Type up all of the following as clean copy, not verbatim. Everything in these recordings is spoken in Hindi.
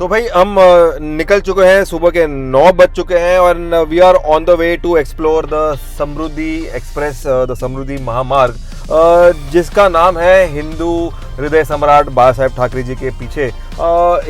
तो भाई हम निकल चुके हैं, सुबह के 9 बज चुके हैं और we are on the way to explore the Samruddhi express, the Samruddhi Mahamarg, जिसका नाम है हिंदू हृदय सम्राट बाला साहेब ठाकरे जी के पीछे।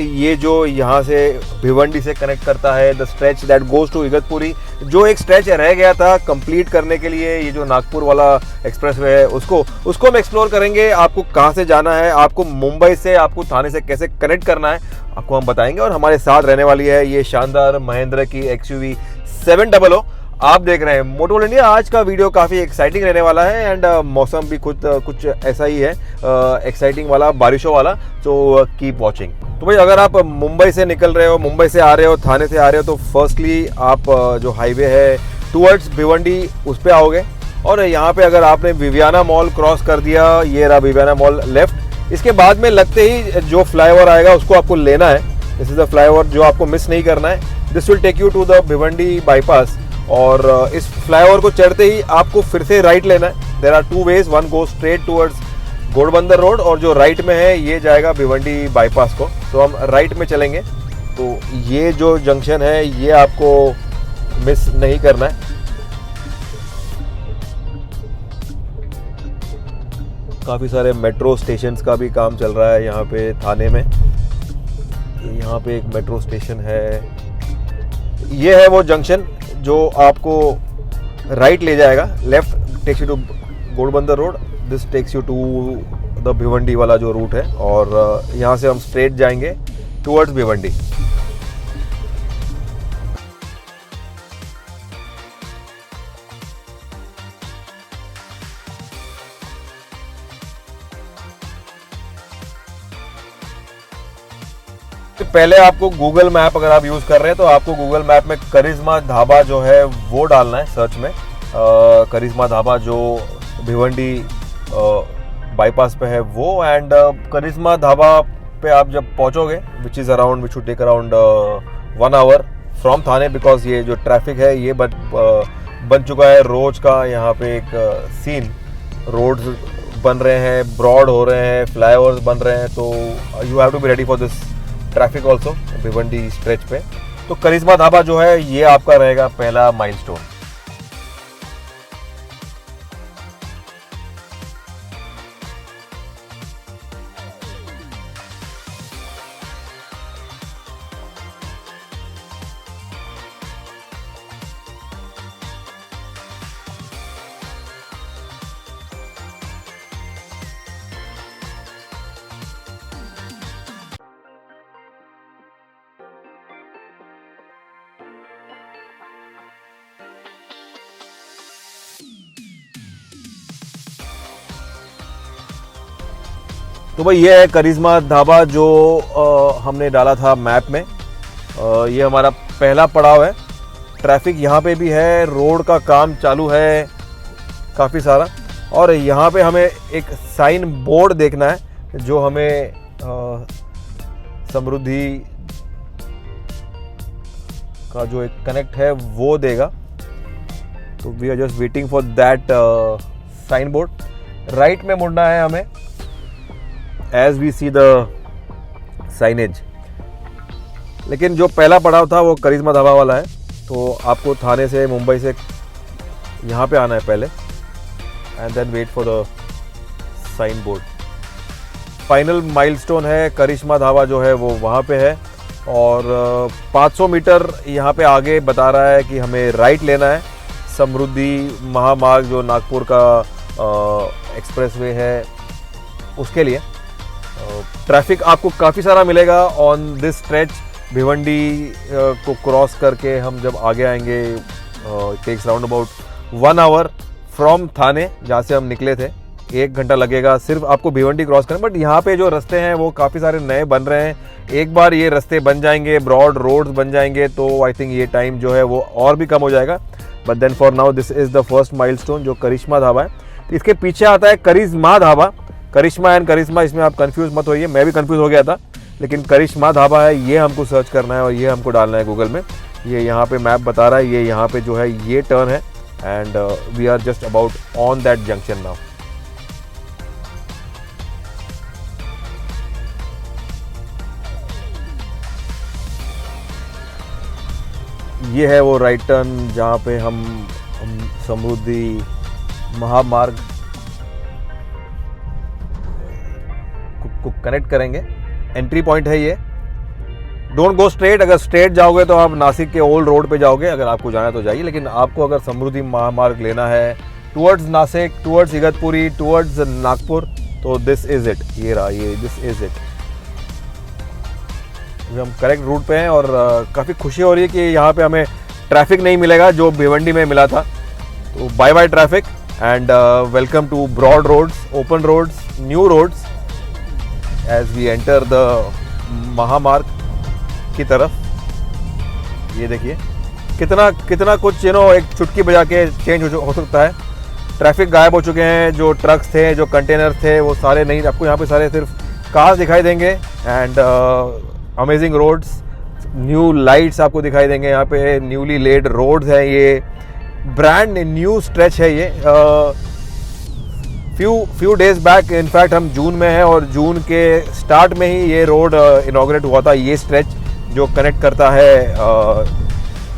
ये जो यहाँ से भिवंडी से कनेक्ट करता है, the stretch that goes to Igatpuri, जो एक स्ट्रेच रह गया था कंप्लीट करने के लिए, ये जो नागपुर वाला एक्सप्रेसवे है उसको हम एक्सप्लोर करेंगे। आपको कहाँ से जाना है, आपको मुंबई से, आपको थाने से कैसे कनेक्ट करना है, आपको हम बताएंगे। और हमारे साथ रहने वाली है ये शानदार महिंद्रा की XUV 700। आप देख रहे हैं मोटो वर्ल्ड इंडिया। आज का वीडियो काफ़ी एक्साइटिंग रहने वाला है एंड मौसम भी कुछ ऐसा ही है, एक्साइटिंग वाला, बारिशों वाला। तो कीप वॉचिंग। तो भाई अगर आप मुंबई से निकल रहे हो, मुंबई से आ रहे हो, थाने से आ रहे हो, तो फर्स्टली आप जो हाईवे है टूवर्ड्स भिवंडी उस पर आओगे। और यहाँ पे अगर आपने विवियाना मॉल क्रॉस कर दिया, ये रहा विवियाना मॉल लेफ्ट, इसके बाद में लगते ही जो फ्लाईओवर आएगा उसको आपको लेना है। दिस इज द फ्लाईओवर जो आपको मिस नहीं करना है। This will take you to the Bhiwandi bypass. और इस फ्लाईओवर को चढ़ते ही आपको फिर से राइट लेना है। There are 2 ways, one go straight towards Ghodbunder road और जो राइट में है ये जाएगा भिवंडी बाईपास को। तो हम राइट में चलेंगे। तो ये जो जंक्शन है ये आपको मिस नहीं करना है। काफ़ी सारे मेट्रो स्टेशंस का भी काम चल रहा है यहाँ पे थाने में। यहाँ पे एक मेट्रो स्टेशन है। ये है वो जंक्शन जो आपको राइट ले जाएगा। Left takes you to Ghodbunder road, this takes you to the Bhiwandi वाला जो रूट है। और यहाँ से हम स्ट्रेट जाएंगे टूवर्ड्स भिवंडी। पहले आपको गूगल मैप अगर आप यूज़ कर रहे हैं तो आपको गूगल मैप में करिश्मा ढाबा जो है वो डालना है सर्च में। करिश्मा ढाबा जो भिवंडी बाईपास पे है वो। एंड करिश्मा ढाबा पे आप जब पहुंचोगे, which is around, which would take around 1 hour from Thane, because ये जो ट्रैफिक है ये बन चुका है रोज का यहाँ पे एक सीन। रोड्स बन रहे हैं, ब्रॉड हो रहे हैं, फ्लाईओवर्स बन रहे हैं, तो you have to be ready for this traffic also Bhiwandi stretch पे। तो करिश्मा ढाबा जो है ये आपका रहेगा पहला माइलस्टोन। तो भाई ये है करिश्मा ढाबा जो हमने डाला था मैप में। ये हमारा पहला पड़ाव है। ट्रैफिक यहाँ पे भी है, रोड का काम चालू है काफ़ी सारा। और यहाँ पे हमें एक साइन बोर्ड देखना है जो हमें समृद्धि का जो एक कनेक्ट है वो देगा। तो we are just waiting for that sign board. Right में मुड़ना है हमें as we see the signage। लेकिन जो पहला पड़ाव था वो करिश्मा ढाबा वाला है। तो आपको थाने से, मुंबई से यहाँ पे आना है पहले and then wait for the sign board. Final milestone है करिश्मा ढाबा जो है वो वहाँ पे है। और 500 मीटर यहाँ पे आगे बता रहा है कि हमें राइट लेना है। समृद्धि महामार्ग जो नागपुर का एक्सप्रेसवे है उसके लिए। ट्रैफिक आपको काफ़ी सारा मिलेगा ऑन दिस स्ट्रेच। भिवंडी को क्रॉस करके हम जब आगे आएंगे, takes round about 1 hour from Thane जहाँ से हम निकले थे। 1 घंटा लगेगा सिर्फ आपको भिवंडी क्रॉस करने। बट यहाँ पे जो रास्ते हैं वो काफ़ी सारे नए बन रहे हैं। एक बार ये रास्ते बन जाएंगे, ब्रॉड रोड्स बन जाएंगे, तो आई थिंक ये टाइम जो है वो और भी कम हो जाएगा। But then for now this is the first milestone जो करिश्मा ढाबा है। तो इसके पीछे आता है करिश्मा ढाबा। करिश्मा एंड करिश्मा, इसमें आप कंफ्यूज मत होइए, मैं भी कंफ्यूज हो गया था। लेकिन करिश्मा ढाबा है, ये हमको सर्च करना है और ये हमको डालना है गूगल में। ये यहाँ पे मैप बता रहा है, ये यहाँ पे जो है ये टर्न है and we are just about on that junction now. ये है वो राइट टर्न जहाँ पे हम समृद्धि महामार्ग को कनेक्ट करेंगे। एंट्री पॉइंट है ये। डोंट गो स्ट्रेट, अगर स्ट्रेट जाओगे तो आप नासिक के ओल्ड रोड पे जाओगे, अगर आपको जाना तो जाइए, लेकिन आपको अगर समृद्धि महामार्ग लेना है towards Nashik, towards Igatpuri, towards Nagpur, तो दिस इज इट। ये रहा, ये दिस इज इट। हम करेक्ट रूट पे हैं और काफ़ी खुशी हो रही है कि यहाँ पे हमें ट्रैफिक नहीं मिलेगा जो भिवंडी में मिला था। तो bye bye traffic and welcome to broad roads, open roads, new roads as we enter the महामार्ग की तरफ। ये देखिए कितना कुछ एक चुटकी बजा के चेंज हो सकता है। ट्रैफिक गायब हो चुके हैं, जो ट्रक्स थे, जो कंटेनर थे, वो सारे नहीं, आपको यहाँ पे सारे सिर्फ कार्स दिखाई देंगे and amazing roads, new lights आपको दिखाई देंगे। यहाँ पे न्यूली लेड रोड्स हैं, ये ब्रांड न्यू स्ट्रेच है। ये फ्यू डेज बैक, इनफैक्ट हम जून में हैं और जून के स्टार्ट में ही ये रोड इनॉग्रेट हुआ था, ये स्ट्रेच जो कनेक्ट करता है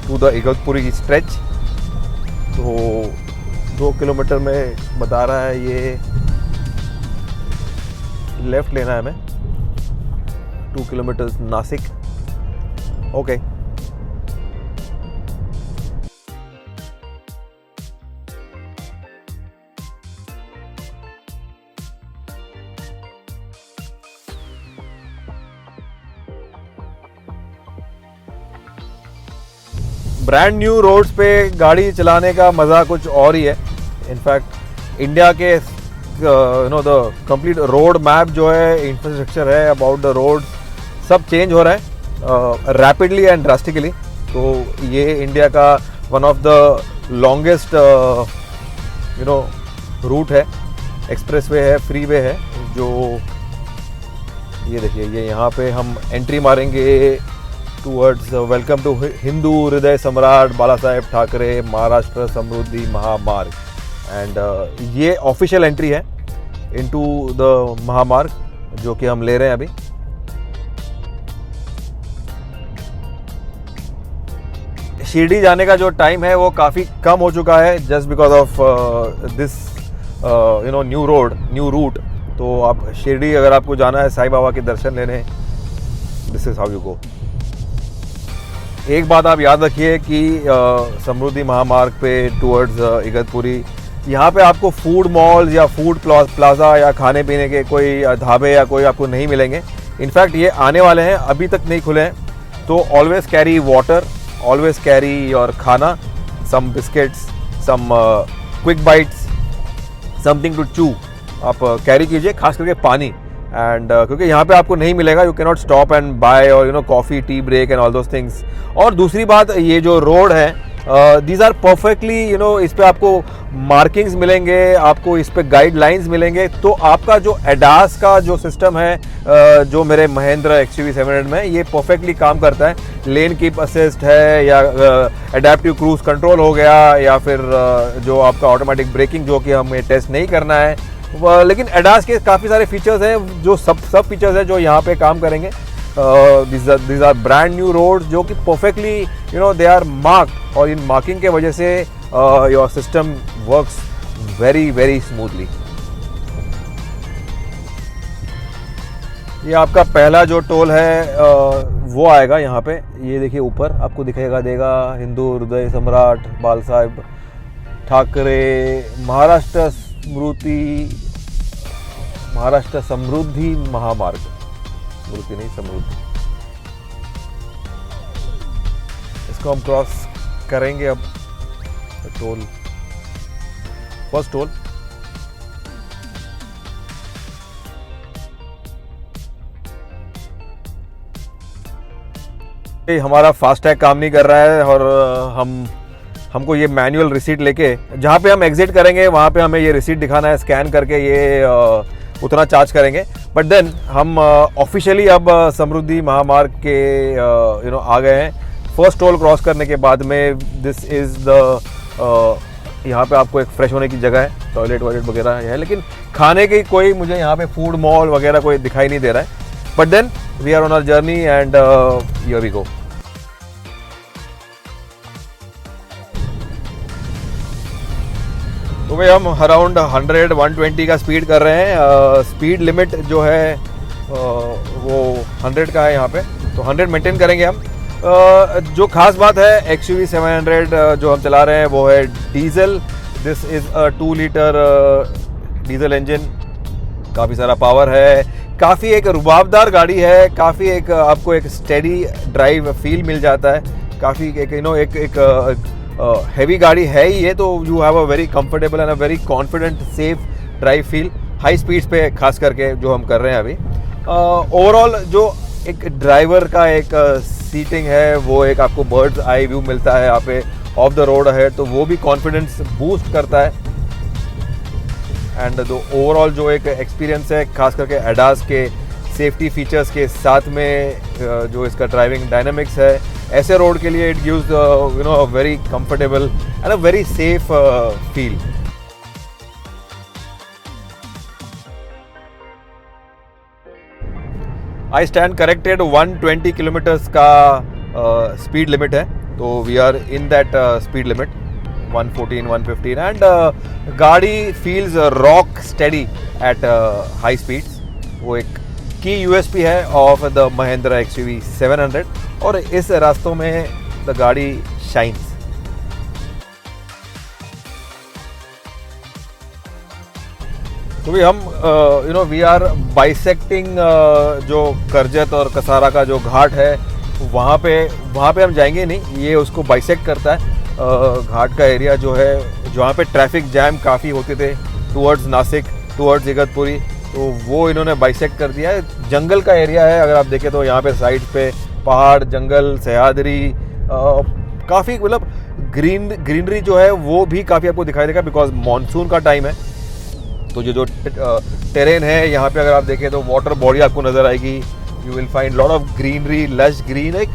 टू द इगतपुरी स्ट्रेच। तो 2 किलोमीटर में बता रहा है, ये लेफ्ट लेना है हमें, 2 kilometre Nashik. Okay brand new roads पे गाड़ी चलाने का मज़ा कुछ और ही है। इनफैक्ट इंडिया के द कंप्लीट रोड मैप जो है, इंफ्रास्ट्रक्चर है, अबाउट द रोड, सब चेंज हो रहा है रैपिडली एंड ड्रास्टिकली। तो ये इंडिया का one of the longest route है, एक्सप्रेसवे है, फ्रीवे है। जो ये देखिए, ये यहाँ पे हम एंट्री मारेंगे टूवर्ड्स वेलकम टू हिंदू हृदय सम्राट बाला साहेब ठाकरे महाराष्ट्र समृद्धि महामार्ग। एंड ये ऑफिशियल एंट्री है इनटू द महामार्ग जो कि हम ले रहे हैं अभी। शिरडी जाने का जो टाइम है वो काफ़ी कम हो चुका है just because of this new road, new root. तो आप शिरडी अगर आपको जाना है साईं बाबा के दर्शन लेने, this is how you go. एक बात आप याद रखिए कि समृद्धि महामार्ग पे टूवर्ड्स इगतपुरी, यहाँ पे आपको फूड मॉल्स या फूड प्लाजा या खाने पीने के कोई ढाबे या कोई आपको नहीं मिलेंगे। इनफैक्ट ये आने वाले हैं, अभी तक नहीं खुले हैं। तो always carry water, always carry your khana, some biscuits, some quick bites, something to chew आप कैरी कीजिए, खास करके पानी। एंड क्योंकि यहाँ पे आपको नहीं मिलेगा, you can not stop and buy और coffee, tea break and all those things. और दूसरी बात, ये जो रोड है दीज आर परफेक्टली इस पे आपको मार्किंग्स मिलेंगे, आपको इस पे गाइडलाइंस मिलेंगे। तो आपका जो एडास का जो सिस्टम है जो मेरे महिंद्रा XUV 700 में, ये परफेक्टली काम करता है। लेन कीप असिस्ट है या एडेप्टिव क्रूज कंट्रोल हो गया, या फिर जो आपका ऑटोमेटिक ब्रेकिंग जो कि हमें टेस्ट नहीं करना है, लेकिन एडास के काफ़ी सारे फीचर्स हैं जो सब फीचर्स हैं जो यहाँ पे काम करेंगे। these are brand new road जो कि परफेक्टली दे आर मार्क्ड, और इन मार्किंग के वजह से your system works very very smoothly. ये आपका पहला जो टोल है वो आएगा यहाँ पे। ये देखिए ऊपर आपको दिखेगा देगा हिंदू हृदय सम्राट बाला साहेब ठाकरे महाराष्ट्र समृद्धि महामार्ग, स्मृति नहीं समृद्धि। इसको हम क्रॉस करेंगे अब। Toll, first toll. हमारा फास्टैग काम नहीं कर रहा है और हमको ये मैनुअल रिसीट लेके जहाँ पे हम एग्जिट करेंगे वहाँ पे हमें ये रिसीट दिखाना है, स्कैन करके ये उतना चार्ज करेंगे। बट देन हम ऑफिशियली अब समृद्धि महामार्ग के आ गए हैं। फर्स्ट टोल क्रॉस करने के बाद में दिस इज़ द यहाँ पे आपको एक फ्रेश होने की जगह है, टॉयलेट वॉयलेट वगैरह है, लेकिन खाने की कोई मुझे यहाँ पे फूड मॉल वगैरह कोई दिखाई नहीं दे रहा है। But then we are on our journey and here we go. तो भाई हम अराउंड 100-120 का स्पीड कर रहे हैं। स्पीड लिमिट जो है वो 100 का है यहाँ पे, तो 100 मेंटेन करेंगे हम। जो खास बात है XUV 700 जो हम चला रहे हैं वो है diesel. This is a 2 litre diesel engine, काफ़ी सारा पावर है, काफ़ी एक रुबाबदार गाड़ी है, काफ़ी एक आपको एक स्टेडी ड्राइव फील मिल जाता है, काफ़ी एक एक हैवी गाड़ी है ही ये, तो you have a very comfortable and a very confident safe drive feel high speeds पे, खास करके जो हम कर रहे हैं अभी। ओवरऑल जो एक ड्राइवर का एक सीटिंग है वो एक आपको बर्ड्स आई व्यू मिलता है यहाँ पे ऑफ द रोड है, तो वो भी कॉन्फिडेंस बूस्ट करता है। एंड जो ओवरऑल जो एक एक्सपीरियंस है, खास करके एडास के सेफ्टी फीचर्स के साथ में जो इसका ड्राइविंग डायनामिक्स है, ऐसे रोड के लिए it gives a very comfortable and a very safe feel. I stand corrected 120 kilometres का स्पीड लिमिट है, तो we are in that speed limit 114-115 and gaadi feels rock steady at high speeds. वो एक की यूएसपी है ऑफ द महिंद्रा XUV 700 और इस रास्तों में द गाड़ी शाइन्स। तो भी हम वी आर बाइसेक्टिंग जो करजत और कसारा का जो घाट है वहाँ पे हम जाएंगे नहीं, ये उसको बाइसेक्ट करता है। घाट का एरिया जो है जहाँ पे ट्रैफिक जैम काफ़ी होते थे टूवर्ड्स नासिक, टूवर्ड्स इगतपुरी, तो वो इन्होंने बाइसेक्ट कर दिया है। जंगल का एरिया है, अगर आप देखें तो यहाँ पे साइड पे पहाड़, जंगल, सह्याद्री, काफ़ी मतलब ग्रीनरी जो है वो भी काफ़ी आपको दिखाई देगा, बिकॉज मॉनसून का टाइम है। तो जो टेरेन है यहाँ पे अगर आप देखें तो वाटर बॉडी आपको नज़र आएगी, you will find lot of greenery, lush green, एक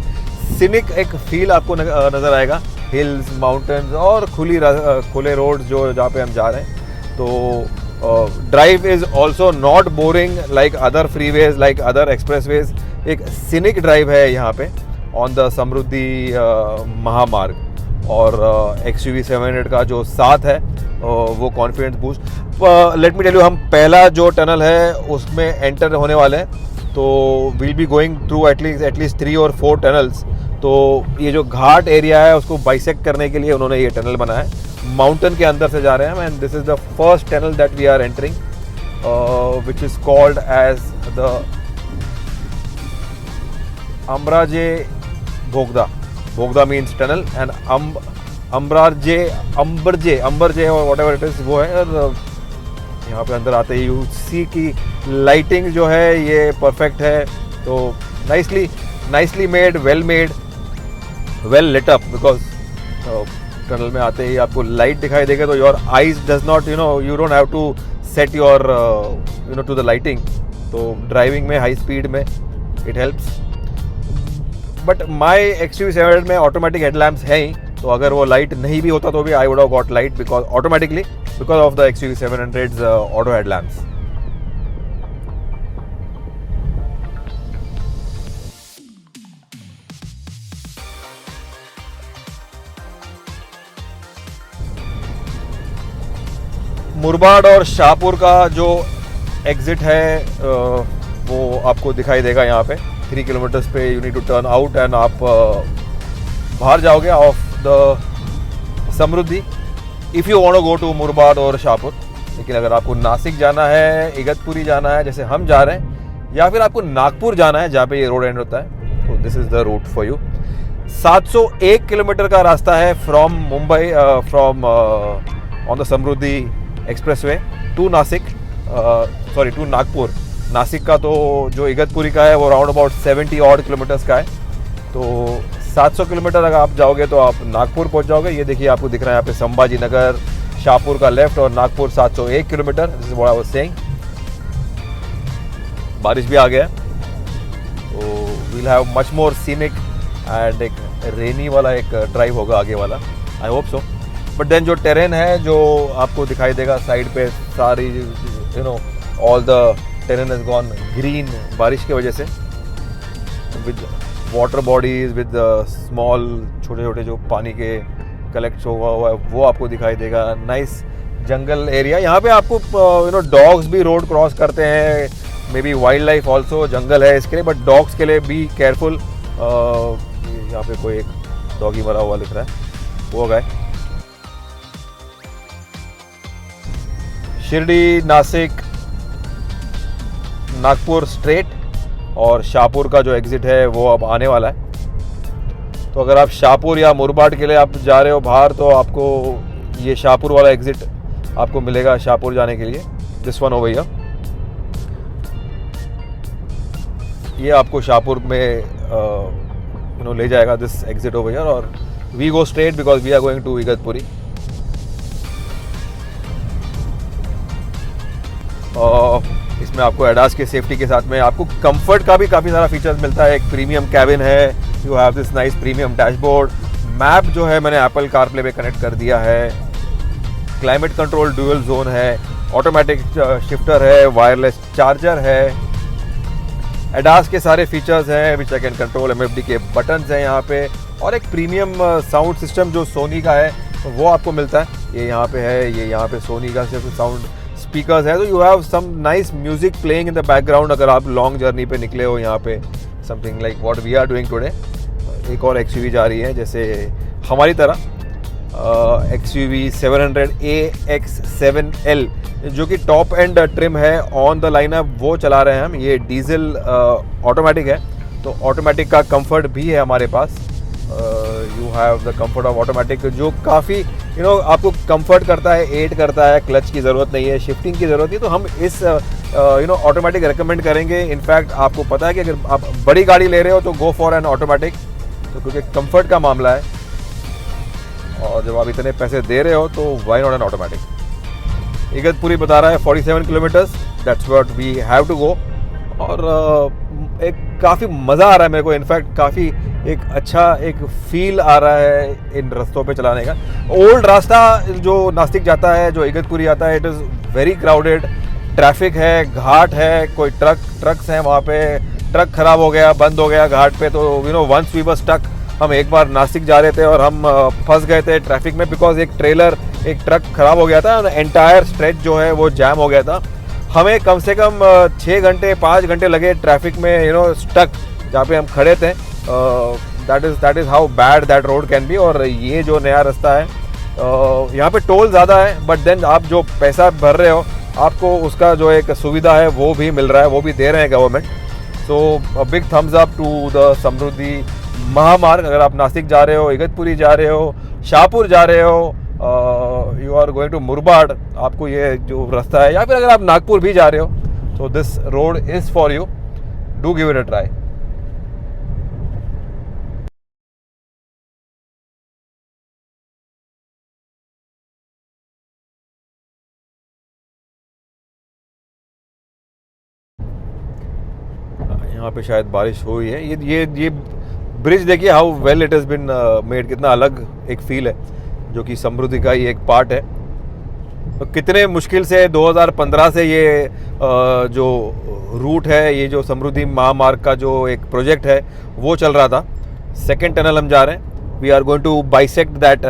सिनिक एक फील आपको नज़र आएगा, हिल्स, माउंटेन्स और खुले रोड जो जहाँ पे हम जा रहे हैं। तो drive is also not boring like other freeways, like other expressways. एक सिनिक ड्राइव है यहाँ पे ऑन द समृद्धि महामार्ग, और XUV 700 का जो साथ है वो confidence boost. Let me tell you, हम पहला जो टनल है उसमें एंटर होने वाले हैं, तो will be going through at least 3 और 4 टनल्स। तो ये जो घाट एरिया है उसको बाइसेक्ट करने के लिए उन्होंने ये टनल बनाया है, माउंटेन के अंदर से जा रहे हैं। And this is the first tunnel that we are entering which is called as the Ambraje bhogda. Bogda means tunnel and Ambarje और वॉट एवर इट इज़ वो है। और यहाँ पे अंदर आते ही यू सी की लाइटिंग जो है ये परफेक्ट है, तो nicely made, well lit up, because tunnel में आते ही आपको लाइट दिखाई देगा, तो your eyes does not you don't have to set your to the lighting. तो ड्राइविंग में हाई स्पीड में it helps. But my XUV 700 में ऑटोमेटिक हेडलैम्प्स हैं ही, तो अगर वो लाइट नहीं भी होता तो भी I would have got light because of the XUV 700's auto headlamps. Murbad और शाहपुर का जो एग्जिट है वो आपको दिखाई देगा यहाँ पे 3 किलोमीटर्स पे। You need to turn out and आप बाहर जाओगे off the Samruddhi if you want to go to Murbad और शाहपुर। लेकिन अगर आपको नासिक जाना है, इगतपुरी जाना है जैसे हम जा रहे हैं, या फिर आपको नागपुर जाना है जहाँ पे ये रोड एंड होता है, तो this is the route for you. 701 kilometre का रास्ता है from Mumbai, from on the Samruddhi expressway to Nagpur. Nashik का तो जो इगतपुरी का है वो राउंड अबाउट 70 ऑड किलोमीटर्स का है, तो 700 किलोमीटर अगर आप जाओगे तो आप नागपुर पहुंच जाओगे। ये देखिए आपको दिख रहा है यहाँ पे संभाजी नगर, शाहपुर का लेफ्ट, और Nagpur 701 kilometre. This is what I was saying. बारिश भी आ गया, तो we'll have much more scenic and एक रेनी वाला एक ड्राइव होगा आगे वाला, I hope so. But then जो टेरेन है जो आपको दिखाई देगा साइड पे, सारी all the terrain has gone green बारिश की वजह से, with water bodies, with small छोटे छोटे जो पानी के कलेक्ट हुआ है वो आपको दिखाई देगा। Nice jungle area. यहाँ पे आपको डॉग्स भी रोड क्रॉस करते हैं, maybe wildlife also, जंगल है इसके लिए, बट डॉग्स के लिए बी केयरफुल। यहाँ पे कोई एक डॉगी मरा हुआ दिख रहा है, वो गए। शिरडी, नासिक, नागपुर स्ट्रेट और शाहपुर का जो एग्ज़िट है वो अब आने वाला है। तो अगर आप शाहपुर या मुरबाड के लिए आप जा रहे हो बाहर, तो आपको ये शाहपुर वाला एग्ज़िट आपको मिलेगा शाहपुर जाने के लिए। दिस वन ओवर हियर, ये आपको शाहपुर में ले जाएगा, दिस एग्ज़िट ओवर हियर। और we go straight because we are going to Igatpuri. इसमें आपको एडास के सेफ्टी के साथ में आपको कंफर्ट का भी काफ़ी सारा फीचर्स मिलता है। एक प्रीमियम कैबिन है, you have this nice premium dashboard. Map जो है मैंने एप्पल कारप्ले पे कनेक्ट कर दिया है। क्लाइमेट कंट्रोल ड्यूअल जोन है, ऑटोमेटिक शिफ्टर है, वायरलेस चार्जर है, एडास के सारे फीचर्स हैं विच आई कैन कंट्रोल। MFD के बटन्स हैं यहाँ पे, और एक प्रीमियम साउंड सिस्टम जो सोनी का है वो आपको मिलता है। ये यहाँ पे है, ये यहाँ पे सोनी का सिर्फ साउंड स्पीकर्स है। तो you have some nice music playing in the background अगर आप लॉन्ग जर्नी पे निकले हो। यहाँ पे something like what we are doing today. एक और XUV जा रही है जैसे हमारी तरह, XUV 700AX7L जो कि टॉप एंड ट्रिम है ऑन द लाइनअप, वो चला रहे हैं हम। ये डीजल ऑटोमेटिक है, तो ऑटोमेटिक का कंफर्ट भी है हमारे पास। You have the comfort of automatic, जो काफ़ी आपको कंफर्ट करता है, एड करता है। क्लच की ज़रूरत नहीं है, शिफ्टिंग की ज़रूरत नहीं, तो हम इस ऑटोमेटिक रिकमेंड करेंगे। इनफैक्ट आपको पता है कि अगर आप बड़ी गाड़ी ले रहे हो तो गो फॉर एन ऑटोमेटिक, तो क्योंकि कंफर्ट का मामला है, और जब आप इतने पैसे दे रहे हो तो why not an automatic. Igatpuri बता रहा है 47 kilometres, that's what we have to go. और एक काफ़ी मज़ा आ रहा है मेरे को, इनफैक्ट काफ़ी एक अच्छा एक फील आ रहा है इन रास्तों पे चलाने का। ओल्ड रास्ता जो नासिक जाता है, जो इगतपुरी आता है, it is very crowded, traffic है, घाट है, कोई ट्रक्स हैं वहाँ पे, ट्रक खराब हो गया, बंद हो गया घाट पे, तो वंस वी वर स्टक। हम एक बार नासिक जा रहे थे और हम फंस गए थे ट्रैफिक में, बिकॉज एक ट्रक खराब हो गया था, एंटायर स्ट्रेच जो है वो जैम हो गया था। हमें कम से कम 6 घंटे 5 घंटे लगे ट्रैफिक में स्टक जहाँ पे हम खड़े थे। That is how bad that road can be. और ये जो नया रास्ता है, यहाँ पे टोल ज़्यादा है, बट देन आप जो पैसा भर रहे हो आपको उसका जो एक सुविधा है वो भी मिल रहा है, वो भी दे रहे हैं government. So big thumbs up to the Samruddhi Mahamarg. अगर आप नासिक जा रहे हो, इगतपुरी जा रहे हो, शाहपुर जा रहे हो, you are going to Murbad, आपको ये जो रास्ता है, या फिर अगर आप नागपुर भी जा रहे हो, तो this road is for you, do give it a try. यहाँ पे शायद बारिश हुई है। ये ब्रिज देखिए how well it has been made, कितना अलग एक फील है, जो कि समृद्धि का ही एक पार्ट है। तो कितने मुश्किल से 2015 से ये जो रूट है, ये जो समृद्धि महामार्ग का जो एक प्रोजेक्ट है वो चल रहा था। सेकेंड टनल हम जा रहे हैं, we are going to bisect that,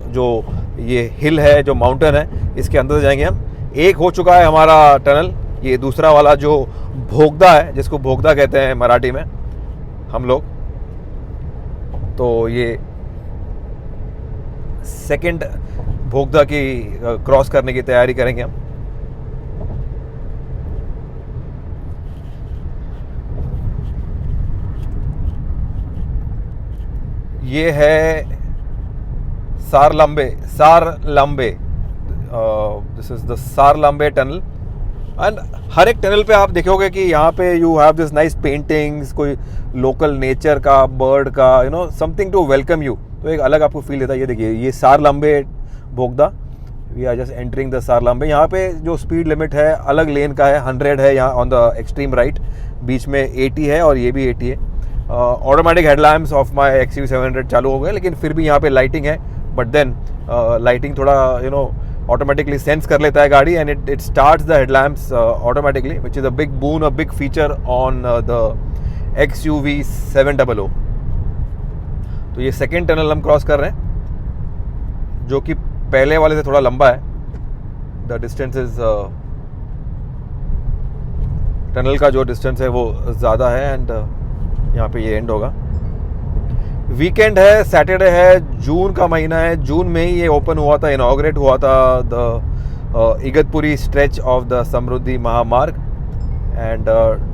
जो ये हिल है, जो माउंटेन है, इसके अंदर से जाएंगे हम। एक हो चुका है हमारा टनल, ये दूसरा वाला जो भोगदा है, जिसको भोगदा कहते हैं मराठी में हम लोग, तो ये सेकंड भोगदा की क्रॉस करने की तैयारी करेंगे हम। ये है Sarlambe, this is the Sarlambe tunnel. And हर एक टनल पे आप देखोगे कि यहाँ पे you have this nice paintings, कोई लोकल नेचर का, बर्ड का, समथिंग टू वेलकम यू, तो एक अलग आपको फील देता है। ये देखिए, ये Sarlambe bhogda, we are just entering the Sarlambe. यहाँ पे जो स्पीड लिमिट है अलग लेन का है, 100 है यहाँ ऑन द एक्सट्रीम राइट, बीच में 80 है और ये भी 80 है। Automatic headlamps of my XUV 700 चालू हो गए, लेकिन फिर भी यहाँ पे लाइटिंग है, बट देन लाइटिंग थोड़ा ऑटोमेटिकली सेंस कर लेता है गाड़ी, and it starts the headlamps automatically, which is a big boon, a big feature on the XUV 700। तो ये सेकेंड टनल हम क्रॉस कर रहे हैं, जो कि पहले वाले से थोड़ा लंबा है। द डिस्टेंस इज टनल का जो डिस्टेंस है वो ज़्यादा है एंड यहाँ पे ये एंड होगा। वीकेंड है, सैटरडे है, जून का महीना है। जून में ही ये ओपन हुआ था, इनॉग्रेट हुआ था the Igatpuri stretch of the Samruddhi Mahamarg and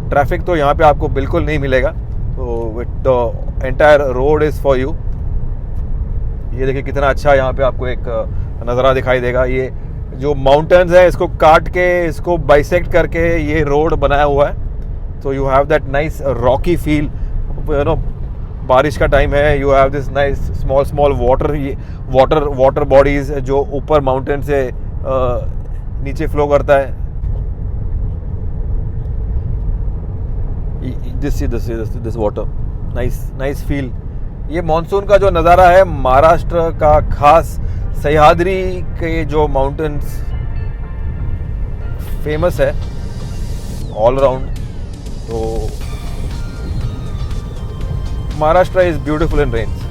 traffic तो यहाँ पे आपको बिल्कुल नहीं मिलेगा। तो with the entire road is for you. ये देखिए कितना अच्छा यहाँ पे आपको एक नज़ारा दिखाई देगा। ये जो माउंटेन्स है इसको काट के, इसको बाइसेक्ट करके ये रोड बनाया हुआ है। So you have that nice Rocky feel, you know. बारिश का टाइम है, you have this nice small water bodies जो ऊपर माउंटेन से नीचे फ्लो करता है। This water, nice feel. ये मॉनसून का जो नज़ारा है महाराष्ट्र का, खास सह्याद्री के जो माउंटेन्स फेमस है ऑल अराउंड। तो Maharashtra is beautiful in rains.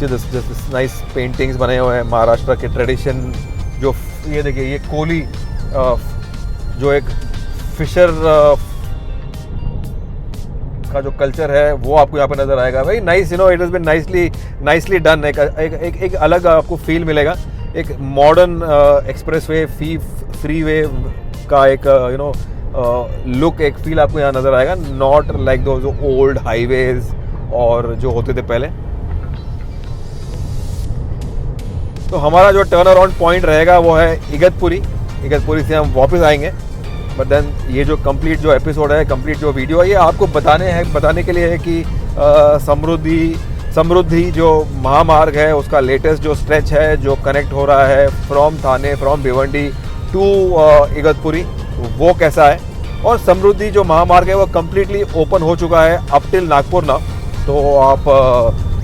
This nice paintings बने हुए हैं महाराष्ट्र के ट्रेडिशन। जो ये देखिए, ये कोली जो एक फिशर का जो कल्चर है वो आपको यहाँ पे नजर आएगा। भाई nice, you know, it has been nicely done. एक अलग आपको फील मिलेगा। एक मॉडर्न एक्सप्रेसवे फ्रीवे का एक यू नो लुक, एक फील आपको यहाँ नजर आएगा। नॉट लाइक दो जो ओल्ड हाईवेज और जो होते थे पहले। तो हमारा जो टर्न अराउंड पॉइंट रहेगा वो है इगतपुरी से हम वापस आएंगे। बट देन ये जो कंप्लीट जो एपिसोड है, कंप्लीट जो वीडियो है, ये आपको बताने के लिए है कि समृद्धि जो महामार्ग है उसका लेटेस्ट जो स्ट्रेच है जो कनेक्ट हो रहा है from Thane, from Bhiwandi to Igatpuri, वो कैसा है। और समृद्धि जो महामार्ग है वो कम्प्लीटली ओपन हो चुका है अप टिल नागपुर ना। तो आप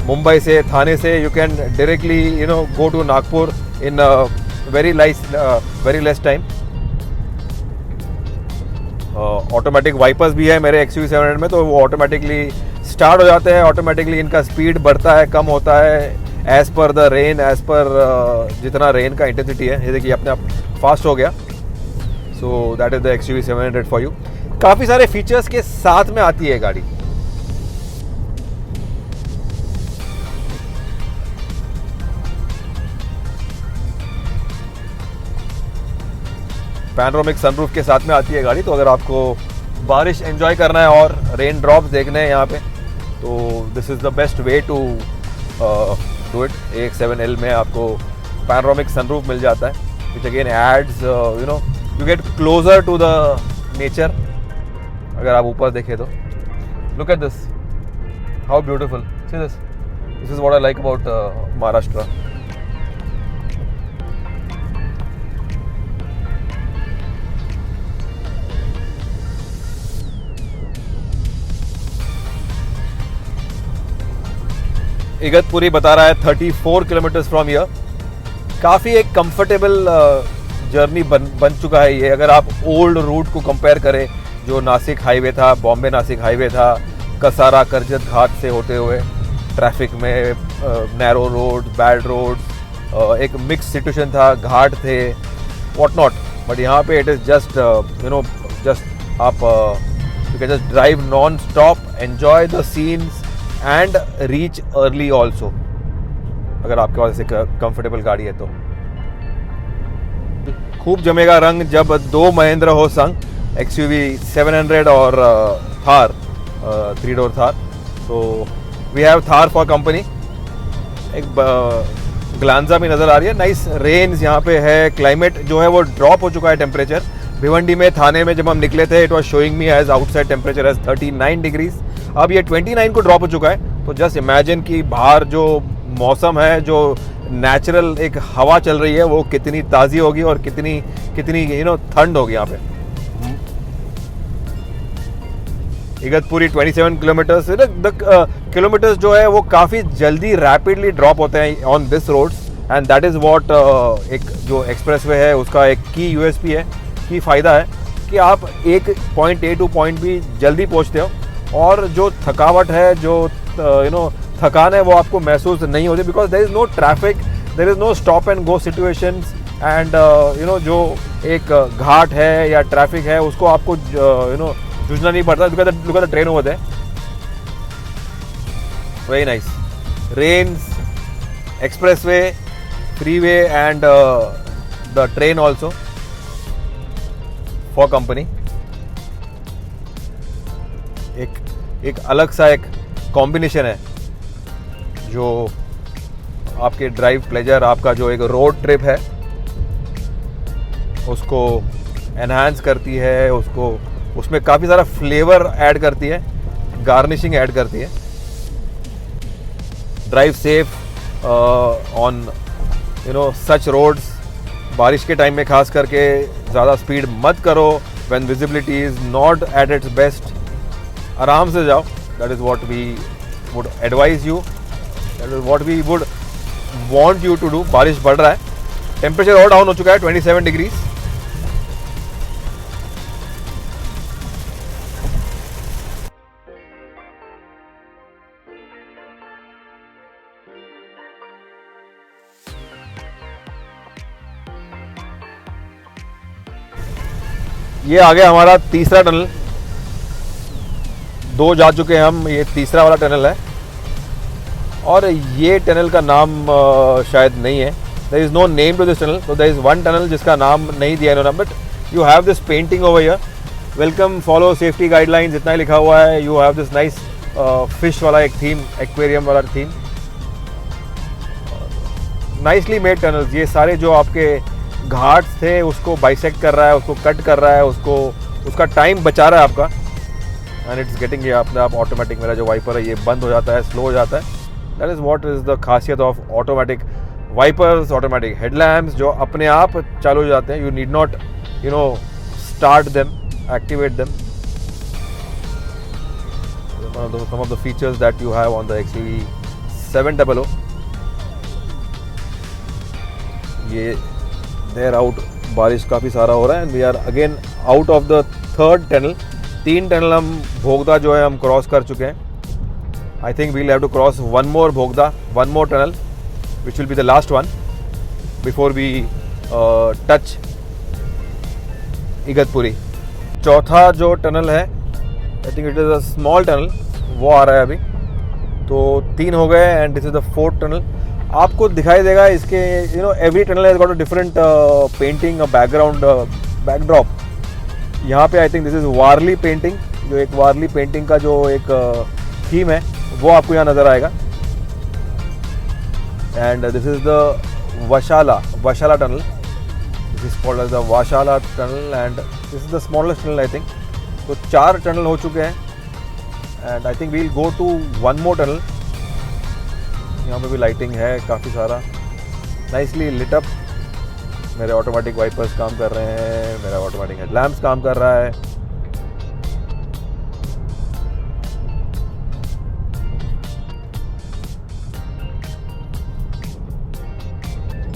मुंबई से, थाने से you can directly you know go to Nagpur in very less time. Automatic wipers भी है मेरे XUV 700 में, तो वो ऑटोमेटिकली स्टार्ट हो जाते हैं। ऑटोमेटिकली इनका स्पीड बढ़ता है, कम होता है as per the rain, as per जितना रेन का इंटेंसिटी है। ये देखिए अपने आप फास्ट हो गया। So that is the XUV 700 for you. काफ़ी सारे फीचर्स के साथ में आती है गाड़ी। पैनोरामिक सनरूफ के साथ में आती है गाड़ी। तो अगर आपको बारिश एंजॉय करना है और रेन ड्रॉप्स देखने हैं यहाँ पे, तो this is the best way to do it. AX7L में आपको पैनोरामिक सनरूफ मिल जाता है, which again adds you know you get closer to the nature. अगर आप ऊपर देखें तो look at this, how beautiful, see this is what I like about Maharashtra. Igatpuri बता रहा है 34 किलोमीटर्स फ्रॉम हियर। काफ़ी एक कंफर्टेबल जर्नी बन चुका है ये। अगर आप ओल्ड रूट को कंपेयर करें, जो नासिक हाईवे था, बॉम्बे नासिक हाईवे था, कसारा करजत घाट से होते हुए ट्रैफिक में, नैरो रोड, बैड रोड, एक मिक्स सिचुएशन था, घाट थे, व्हाट नॉट। बट यहाँ पे it is just you know just आप you can just drive non stop, enjoy the scenes and reach early also, अगर आपके पास एक कंफर्टेबल गाड़ी है तो। खूब जमेगा रंग जब दो महेंद्र हो संग, XUV 700 और थार, 3 डोर थार। तो we have Thar for company. एक ग्लांजा भी नज़र आ रही है। नाइस रेन्स यहाँ पे है। क्लाइमेट जो है वो ड्रॉप हो चुका है टेम्परेचर। भिवंडी में, थाने में जब हम निकले थे, it was showing me as outside temperature as 39 degrees. अब ये 29 को ड्रॉप हो चुका है। तो जस्ट इमेजिन कि बाहर जो मौसम है, जो नेचुरल एक हवा चल रही है, वो कितनी ताज़ी होगी और कितनी यू नो ठंड होगी यहाँ पे। इगतपुरी 27 किलोमीटर्स। किलोमीटर्स जो है वो काफ़ी जल्दी रैपिडली ड्रॉप होते हैं on this roads, and that is what एक जो एक्सप्रेसवे है उसका एक की USP है, की फ़ायदा है कि आप एक point A two point B जल्दी पहुँचते हो, और जो थकावट है, जो यू नो थकान है, वो आपको महसूस नहीं होती, because there is no traffic, there is no stop and go situations and you know जो एक घाट है या ट्रैफिक है उसको आपको यू नो जूझना नहीं पड़ता. Look at the train over there. Very nice. Rains, expressway, freeway and the train also for company. एक अलग सा एक कॉम्बिनेशन है जो आपके ड्राइव प्लेजर, आपका जो एक रोड ट्रिप है उसको एनहांस करती है, उसको उसमें काफ़ी सारा फ्लेवर ऐड करती है, गार्निशिंग ऐड करती है. Drive safe on you know such roads. बारिश के टाइम में खास करके ज़्यादा स्पीड मत करो. When visibility is not at its best, आराम से जाओ. That is what we would advise you, that is what we would want you to do. बारिश बढ़ रहा है, टेम्परेचर और डाउन हो चुका है 27 डिग्रीज. ये आ गया हमारा तीसरा टनल. 2 जा चुके हैं हम, ये तीसरा वाला टनल है. और ये टनल का नाम शायद नहीं है. There is no name to this tunnel. तो देयर इज़ वन टनल जिसका नाम नहीं दिया इन्होंने, but you have this painting over here, welcome, follow safety guidelines, इतना ही लिखा हुआ है. You have this nice fish वाला एक थीम, एक्वेरियम वाला थीम. Nicely made tunnels. ये सारे जो आपके घाट्स थे उसको बाइसेक्ट कर रहा है, उसको कट कर रहा है, उसको उसका टाइम बचा रहा है आपका. एंड इट्स गेटिंग, ये अपने आप ऑटोमेटिक, मेरा जो वाइपर है ये बंद हो जाता है, स्लो हो जाता है. That is what is the खासियत of automatic wipers, automatic headlamps जो अपने आप चालू हो जाते हैं. You need not you know start them, activate them. some of the features that you have on the XUV 700. ये देयर आउट, बारिश काफ़ी सारा हो रहा है. And we are again out of the third tunnel. 3 tunnel हम भोगदा जो है हम क्रॉस कर चुके हैं. I think we'll have to cross one more bhogda, one more tunnel which will be the last one before we touch Igatpuri. चौथा जो टनल है, I think it is a small tunnel, वो आ रहा है अभी. तो 3 हो गए and this is the 4th tunnel. आपको दिखाई देगा इसके you know every tunnel has got a different painting, a background, backdrop. यहाँ पे I think this is Warli painting, जो एक वारली पेंटिंग का जो एक थीम है वो आपको यहाँ नज़र आएगा. And this is the Vashala tunnel. This is called as the Vashala tunnel and this is the smallest tunnel I think. तो 4 टनल हो चुके हैं and I think we'll go to one more tunnel. यहाँ पे भी लाइटिंग है काफ़ी सारा, नाइसली लिट अप. मेरे ऑटोमेटिक वाइपर्स काम कर रहे हैं, मेरा ऑटोमेटिक हेडलैम्प्स काम कर रहा है.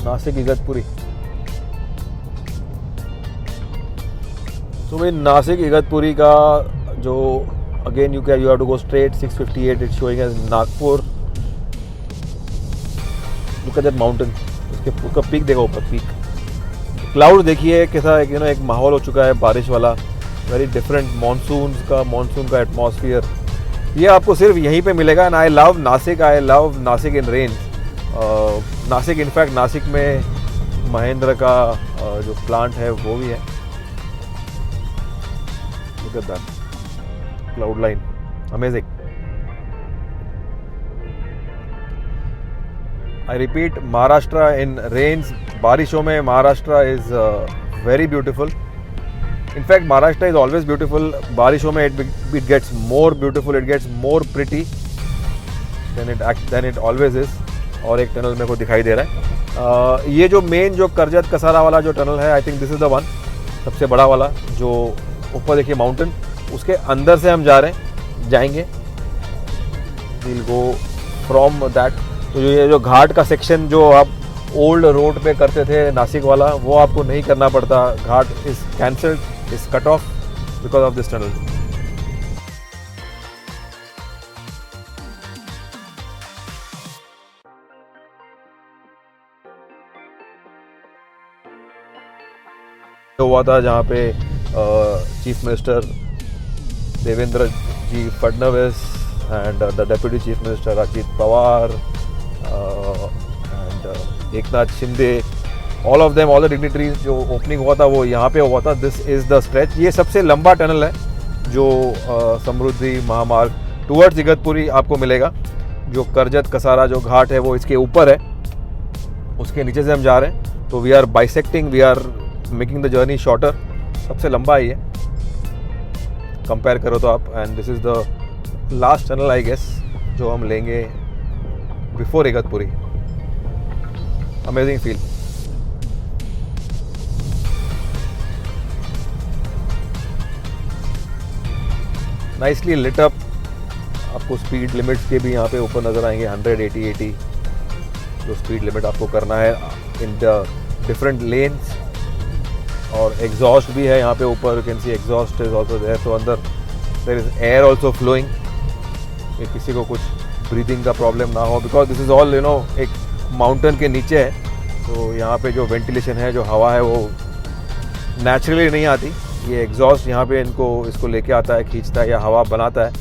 नासिक इगतपुरी. तो भाई नासिक इगतपुरी का जो again you have to go straight. 658 it's showing as Nagpur. Look at that mountain, उसका पीक देखो ऊपर, पीक. क्लाउड देखिए कैसा एक यू नो एक माहौल हो चुका है बारिश वाला. वेरी डिफरेंट मानसून का एटमॉस्फियर. ये आपको सिर्फ यहीं पे मिलेगा. And I love Nashik in rain. Nashik, in fact Nashik में महिंद्रा का जो प्लांट है वो भी है. Look at that cloud line, amazing. I repeat, Maharashtra in rains. बारिशों में Maharashtra is very beautiful. In fact Maharashtra is always beautiful. बारिशों में it gets more beautiful, it gets more pretty then it always is. और एक टनल मेरे को दिखाई दे रहा है. ये जो मेन जो करजत कसारा वाला जो टनल है, I think this is the one, सबसे बड़ा वाला. जो ऊपर देखिए माउंटेन, उसके अंदर से हम जाएंगे. We'll go from that. तो ये जो घाट का सेक्शन जो आप ओल्ड रोड पे करते थे नासिक वाला, वो आपको नहीं करना पड़ता. Ghat is cancelled, is cut off because of this tunnel. हुआ था जहाँ पे chief minister Devendra ji Fadnavis and the deputy chief minister Ajit Pawar and Eknath Shinde, all of them, all the dignitaries, जो ओपनिंग हुआ था वो यहाँ पे हुआ था. This is the stretch. ये सबसे लंबा टनल है जो समृद्धि महामार्ग टूवर्ड्स इगतपुरी आपको मिलेगा. जो करजत कसारा जो घाट है वो इसके ऊपर है, उसके नीचे से हम जा रहे हैं. तो we are bisecting, we are making the journey shorter. सबसे लंबा है ये कंपेयर करो तो आप. And this is the last tunnel I guess जो हम लेंगे before Igatpuri. Amazing feel. Nicely lit up. आपको स्पीड लिमिट्स के भी यहाँ पे ऊपर नज़र आएंगे. 180 जो स्पीड लिमिट आपको करना है इन द डिफरेंट लेन्स. और एग्जॉस्ट भी है यहाँ पे ऊपर. You can see exhaust is also there. तो अंदर there is air also flowing. किसी को कुछ ब्रीदिंग का प्रॉब्लम ना हो, because this is all you know एक माउंटेन के नीचे है. तो यहाँ पे जो वेंटिलेशन है, जो हवा है, वो नेचुरली नहीं आती. ये एग्जॉस्ट यहाँ पे इसको लेके आता है, खींचता है या हवा बनाता है.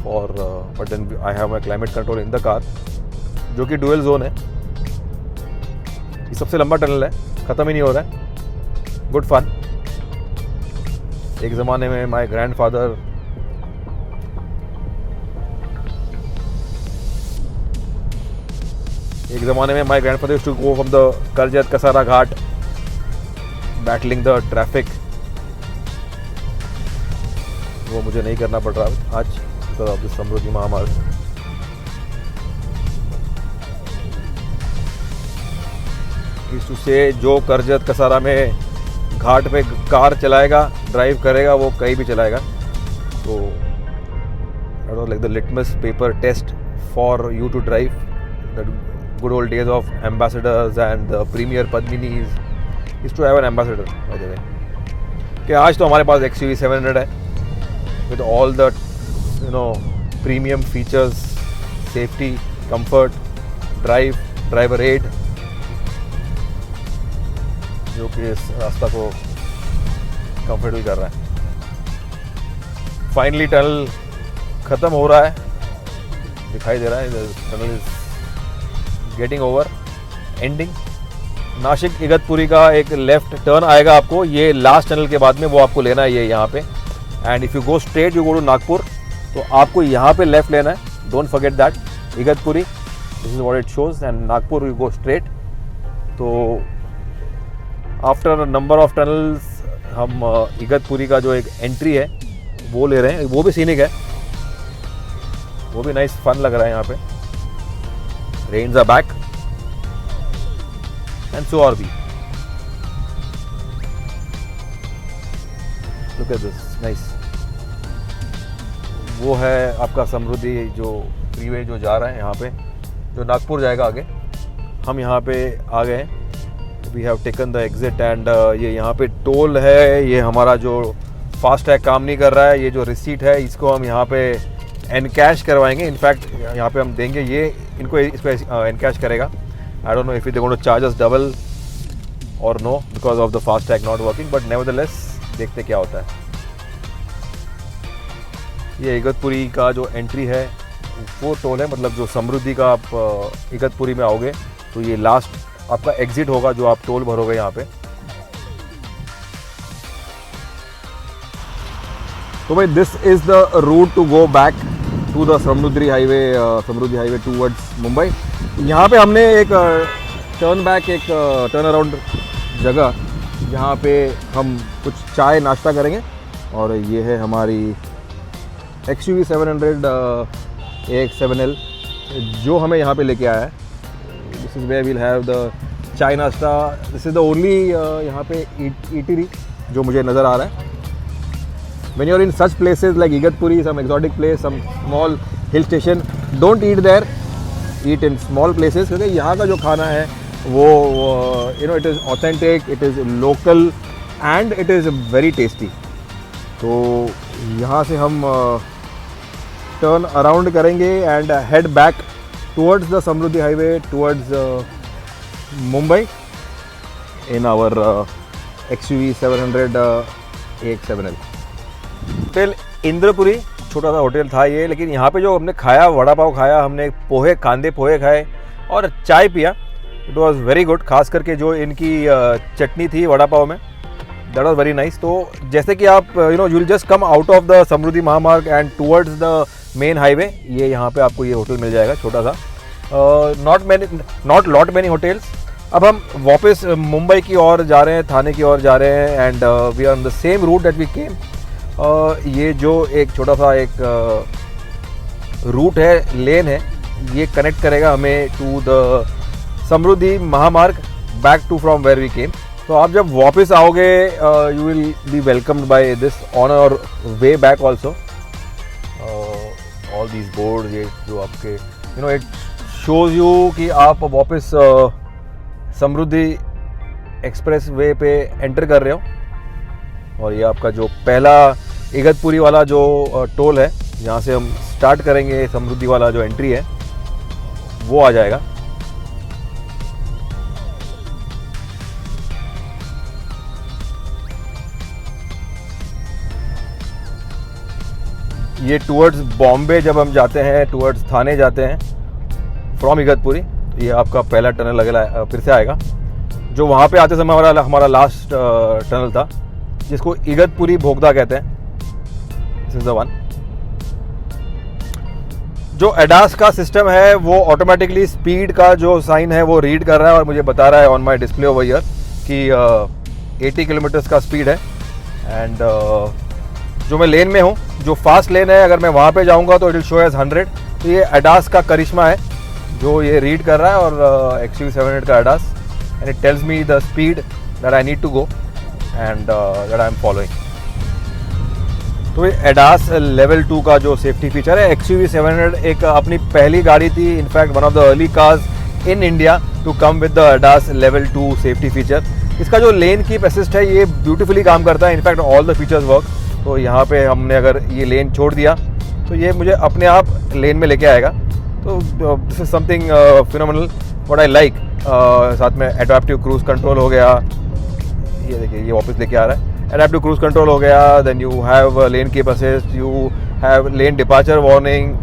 और but then I have my climate control in the car, जो कि डुअल जोन है. ये सबसे लंबा टनल है, ख़त्म ही नहीं हो रहा है. Good fun. एक ज़माने में my grandfather used to go from the Karjat Kasara ghat, battling the traffic. वो मुझे नहीं करना पड़ रहा आज बिकॉज ऑफ द समृद्धि महामार्ग. टू से जो करजत कसारा में घाट पे कार चलाएगा, ड्राइव करेगा, वो कहीं भी चलाएगा. तो that was like the litmus paper test for you to drive. The good old days of ambassadors and the premier Padminis is to have an ambassador by the way. कि आज तो हमारे पास XUV 700 है with all the premium features, safety, comfort, driver aid, जो कि इस रास्ता को कंफर्टेबल कर रहा है. फाइनली टनल ख़त्म हो रहा है, दिखाई दे रहा है. Tunnel is getting over, ending. Nashik Igatpuri का एक लेफ्ट टर्न आएगा आपको, ये लास्ट टनल के बाद में, वो आपको लेना है ये यहाँ पे. And if you go straight, you go to Nagpur, तो आपको यहाँ पे लेफ्ट लेना है. Don't forget that. Igatpuri, this is what it shows. And Nagpur you go straight. तो आफ्टर नंबर ऑफ टनल्स हम इगतपुरी का जो एक एंट्री है वो ले रहे हैं. वो भी सीनिक है, वो भी नाइस फन लग रहा है यहाँ पे. Rains are back and so are we. Look at this, nice. वो है आपका समृद्धि जो फ्रीवे जो जा रहा है यहाँ पे, जो नागपुर जाएगा आगे. हम यहाँ पे आ गए. We have taken the exit. एंड ये यहाँ पे टोल है. ये हमारा जो फास्ट टैग काम नहीं कर रहा है. ये जो रिसीट है इसको हम यहाँ पे एनकैश करवाएंगे. इनफैक्ट यहाँ पे हम देंगे, ये इसको एनकैश करेगा. I don't know if they going to charge us double और no because of the fast tag not working. But nevertheless देखते क्या होता है. ये इगतपुरी का जो एंट्री है वो टोल है, मतलब जो समृद्धि का आप इगतपुरी में आओगे तो ये लास्ट आपका एग्जिट होगा जो आप टोल भरोगे यहाँ पे. तो भाई this is the route to go back to the Samruddhi highway towards Mumbai. यहाँ पे हमने एक टर्न बैक, एक टर्न अराउंड जगह जहाँ पे हम कुछ चाय नाश्ता करेंगे. और ये है हमारी XUV 700 AX7L जो हमें यहाँ पे लेके आया है. This is where we'll have the chai nashta. This is the only यहाँ पे ईटरी जो मुझे नज़र आ रहा है. When you're in such places like Igatpuri, some exotic place, some small hill station, don't eat there. Eat in small places क्योंकि यहाँ का जो खाना है वो it is authentic, it is local and it is very tasty. तो यहाँ से हम टर्न अराउंड करेंगे and head back towards the Samruddhi highway towards Mumbai in our XUV 700 AX7L। Hotel Indrapuri छोटा सा होटल था ये, लेकिन यहाँ पे जो हमने खाया वड़ा पाव खाया, हमने पोहे कांदे पोहे खाए और चाय पिया, इट वॉज वेरी गुड। खास करके जो इनकी चटनी थी वड़ा पाव में, दैट वॉज वेरी नाइस। तो जैसे कि आप you will just come out of the Samruddhi Mahamarg and towards the main highway, ये यहाँ पे आपको ये होटल मिल जाएगा छोटा सा। Not lot many hotels. अब हम वापस मुंबई की ओर जा रहे हैं, थाने की ओर जा रहे हैं, and we are on the same route that we came. ये जो एक छोटा सा एक रूट है, लेन है, ये कनेक्ट करेगा हमें to the Samruddhi Mahamarg back to from where we came. तो आप जब वापस आओगे you will be welcomed by this on our way back also. All these board, ये जो आपके इट शोज यू कि आप वापस समृद्धि एक्सप्रेस वे पे एंटर कर रहे हो। और ये आपका जो पहला इगतपुरी वाला जो टोल है, जहाँ से हम स्टार्ट करेंगे समृद्धि वाला जो एंट्री है, वो आ जाएगा। ये टूवर्ड्स बॉम्बे जब हम जाते हैं, टूवर्ड्स थाने जाते हैं फ्रॉम इगतपुरी, ये आपका पहला टनल अगला फिर से आएगा। जो वहाँ पे आते समय हमारा लास्ट टनल था, जिसको इगतपुरी भोगदा कहते हैं, दिस इज द वन। जो एडास का सिस्टम है वो ऑटोमेटिकली स्पीड का जो साइन है वो रीड कर रहा है और मुझे बता रहा है on my display over here कि 80 किलोमीटर्स का स्पीड है। एंड जो मैं लेन में हूँ, जो फास्ट लेन है, अगर मैं वहाँ पे जाऊँगा तो इट विल शो एज 100। तो ये एडास का करिश्मा है जो ये रीड कर रहा है, और XUV 700 का ADAS, and it tells me the speed that I need to go and that I am following. तो ये एडास लेवल 2 का जो सेफ्टी फीचर है। XUV 700 एक अपनी पहली गाड़ी थी, in fact one of the early cars in India to come with the ADAS level 2 safety feature. इसका जो लेन कीप असिस्ट है ये ब्यूटीफुली काम करता है, in fact all the features work. तो यहाँ पे हमने अगर ये लेन छोड़ दिया तो ये मुझे अपने आप लेन में लेके आएगा। तो this is something phenomenal what I like. साथ में एडाप्टिव क्रूज कंट्रोल हो गया, ये देखिए ये वापस लेके आ रहा है। एडाप्टिव क्रूज कंट्रोल हो गया, then you have lane keep assist, you have lane departure warning.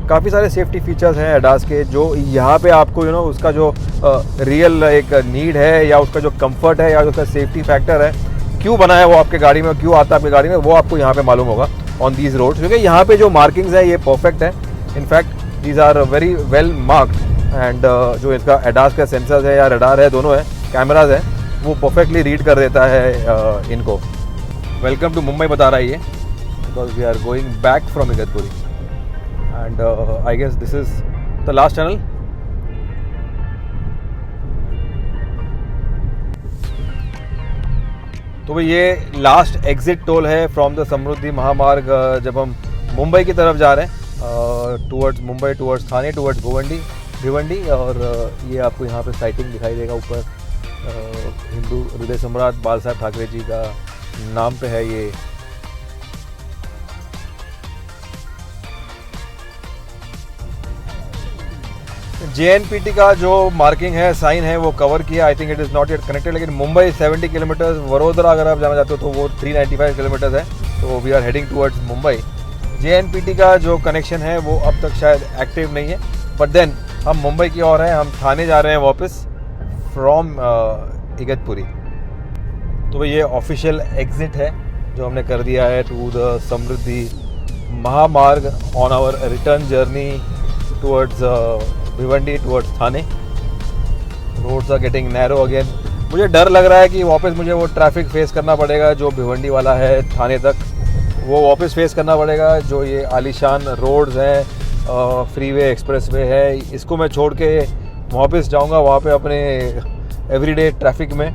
काफ़ी सारे सेफ्टी फीचर्स हैं एडास के, जो यहाँ पे आपको उसका जो रियल एक नीड है, या उसका जो कंफर्ट है, या उसका सेफ्टी फैक्टर है, क्यों बना है वो आपके गाड़ी में, क्यों आता है आपकी गाड़ी में, वो आपको यहाँ पे मालूम होगा ऑन दीज रोड्स। क्योंकि यहाँ पे जो मार्किंग्स है ये परफेक्ट है। In fact these are very well marked, and जो इसका एडास का सेंसर्स है या रडार है, दोनों है, कैमराज है, वो परफेक्टली रीड कर देता है इनको। वेलकम टू मुंबई बता रहा है ये, because we are going back from Igatpuri, and I guess this is the last tunnel. तो भाई ये लास्ट एग्जिट टोल है फ्रॉम द समृद्धि महामार्ग, जब हम मुंबई की तरफ जा रहे हैं, towards Mumbai, towards Thane, towards Bhiwandi. और ये आपको यहाँ पे साइटिंग दिखाई देगा ऊपर, हिंदू हृदय सम्राट बाल साहब ठाकरे जी का नाम पे है ये। JNPT का जो मार्किंग है, साइन है, वो कवर किया। आई think it is not yet connected, लेकिन मुंबई 70 किलोमीटर्स, वडोदरा अगर आप जाना चाहते हो तो वो 395 किलोमीटर्स है। तो we are heading towards Mumbai. JNPT का जो कनेक्शन है वो अब तक शायद एक्टिव नहीं है, बट देन हम मुंबई की ओर हैं, हम थाने जा रहे हैं वापस फ्रॉम इगतपुरी। तो ये ऑफिशियल एग्जिट है जो हमने कर दिया है to the Samruddhi Mahamarg on our return journey towards Bhiwandi, towards Thane. Roads are getting narrow again. मुझे डर लग रहा है कि वापस मुझे वो ट्रैफिक फेस करना पड़ेगा जो भिवंडी वाला है थाने तक, वो वापस फेस करना पड़ेगा। जो ये आलीशान रोड्स हैं, फ्रीवे, एक्सप्रेसवे है, इसको मैं छोड़ के वापस जाऊंगा वहाँ पे अपने एवरीडे ट्रैफिक में।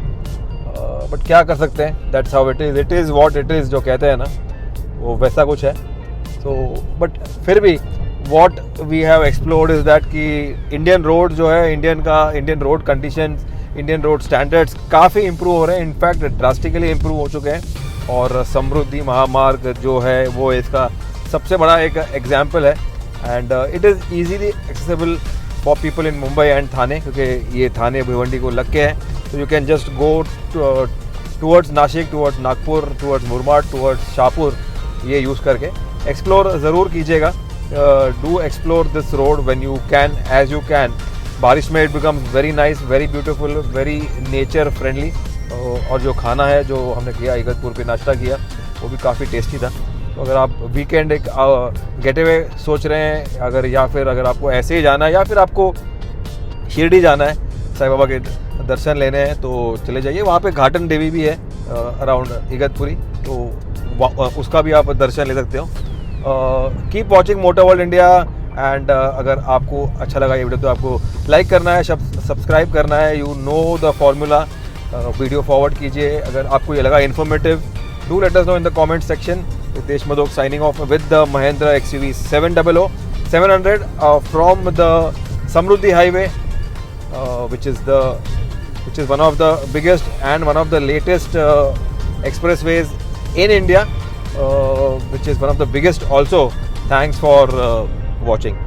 बट क्या कर सकते हैं, that's how it is what it is, जो कहते हैं ना, वो वैसा कुछ है। सो बट फिर भी what we have explored is that कि इंडियन रोड जो है, Indian road condition, Indian road standards काफ़ी इम्प्रूव हो रहे हैं, इनफैक्ट ड्रास्टिकली इम्प्रूव हो चुके हैं। और समृद्धि महामार्ग जो है वो इसका सबसे बड़ा एक एग्जाम्पल है, and it is easily accessible for people in Mumbai and Thane, क्योंकि ये थाने भिवंडी को लग के है। तो you can just go towards Nashik, towards Nagpur, towards Murbad, towards Shahpur, ये यूज़ करके एक्सप्लोर ज़रूर कीजिएगा. Do explore this road when you can, as you can. बारिश में it becomes very nice, very beautiful, very nature friendly. और जो खाना है जो हमने किया इगतपुर पे नाश्ता किया वो भी काफ़ी टेस्टी था. तो अगर आप वीकेंड एक गेट अवे सोच रहे हैं अगर, या फिर अगर आपको ऐसे ही जाना है या फिर आपको शिरडी जाना है साईं बाबा के दर्शन लेने हैं तो चले जाइए. वहाँ पे घाटन देवी भी है अराउंड इगतपुरी, तो उसका भी आप दर्शन ले सकते हो. Keep watching motor world India. And अगर आपको अच्छा लगा ये वीडियो तो आपको लाइक करना है, सब्सक्राइब करना है. You know the formula. Video forward कीजिए अगर आपको ये लगा informative. Do let us know in the comment section. Ritesh Madhok signing off with the Mahindra XUV 700 from the Samruddhi Highway, which is one of the biggest and one of the latest expressways in India, which is one of the biggest also. Thanks for watching.